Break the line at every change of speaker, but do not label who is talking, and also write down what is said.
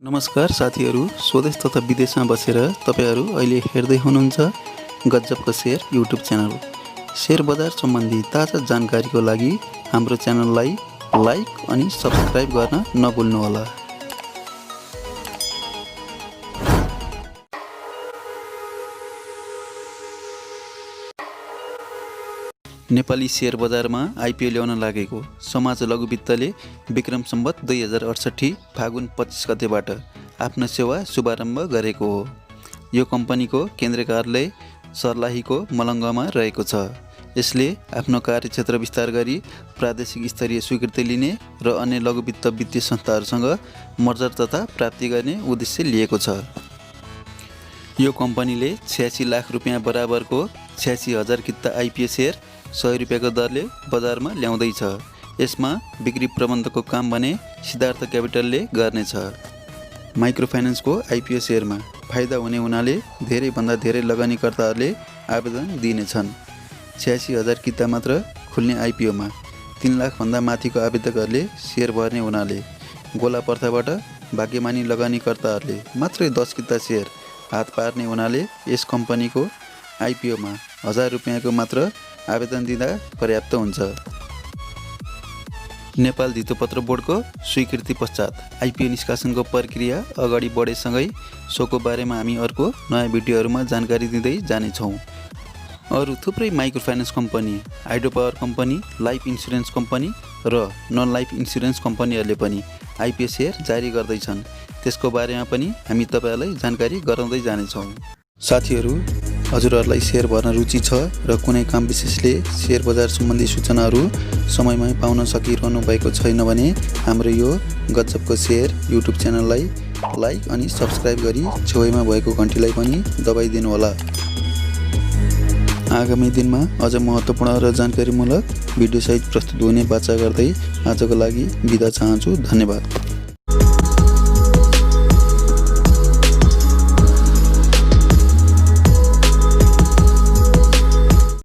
नमस्कार साथीहरू, स्वदेश तथा विदेशमा बसेर तपाईहरू अहिले हेर्दै हुनुहुन्छ गजबको शेयर युट्युब च्यानल। शेयर बजार सम्बन्धी ताजा जानकारीको लागि हाम्रो च्यानललाई लाइक अनि सब्स्क्राइब गर्न नभुल्नुहोला। नेपाली शेयर बजारमा आइपिओ ल्याउन लागेको समाज लघुवित्तले विक्रम सम्वत 2068 फागुन 25 गतेबाट आफ्नो सेवा शुभारम्भ गरेको हो। यो कम्पनीको केन्द्रीय कार्यालय सर्लाहीको मलङ्गमा रहेको छ। यसले आफ्नो कार्यक्षेत्र विस्तार गरी प्रादेशिक स्तरीय स्वीकृति लिने र अन्य लघुवित्त वित्तीय संस्थाहरूसँग मर्जर तथा प्राप्ति गर्ने उद्देश्य लिएको छ। यो कम्पनीले 86 लाख रुपियाँ बराबरको 86,000 किता आइपिओ सेयर 100 रुपियाँको दरले बजारमा ल्याउँदैछ। यसमा बिक्री प्रबन्धको काम भने सिद्धार्थ क्यापिटलले गर्नेछ। माइक्रोफाइनेन्सको आइपिओ सेयरमा फाइदा हुने हुनाले धेरैभन्दा धेरै लगानीकर्ताहरूले आवेदन दिनेछन्। 86,000 किता मात्र खुल्ने आइपिओमा 3 लाखभन्दा माथिको आवेदकहरूले सेयर भर्ने हुनाले गोला प्रथाबाट भाग्यमानी लगानीकर्ताहरूले मात्रै 10 किता सेयर हात पार्ने हुनाले यस कम्पनीको आइपिओमा 1000 रुपियाँको मात्र आवेदन दिँदा पर्याप्त हुन्छ। नेपाल धितोपत्र बोर्डको स्वीकृति पश्चात आइपिओ निष्कासनको प्रक्रिया अगाडि बढेसँगै सोको बारेमा हामी अर्को नयाँ भिडियोहरूमा जानकारी दिँदै जानेछौँ। अरू थुप्रै microfinance company, hydro power company, life insurance company र नन लाइफ इन्सुरेन्स कम्पनीहरूले पनि आइपिओ सेयर जारी गर्दैछन्। त्यसको बारेमा पनि हामी तपाईँहरूलाई जानकारी गराउँदै जानेछौँ। साथीहरू, हजुरहरूलाई सेयर भर्न रुचि छ र कुनै काम विशेषले सेयर बजार सम्बन्धी सूचनाहरू समयमै पाउन सकिरहनु भएको छैन भने हाम्रो यो गजबको शेयर युट्युब च्यानललाई लाइक अनि सब्स्क्राइब गरी छेउमा भएको घन्टीलाई पनि दबाइदिनु होला। आगामी दिनमा अझ महत्त्वपूर्ण र जानकारीमूलक भिडियो सहित प्रस्तुत हुने बाचा गर्दै आजको लागि बिदा चाहन्छु। धन्यवाद।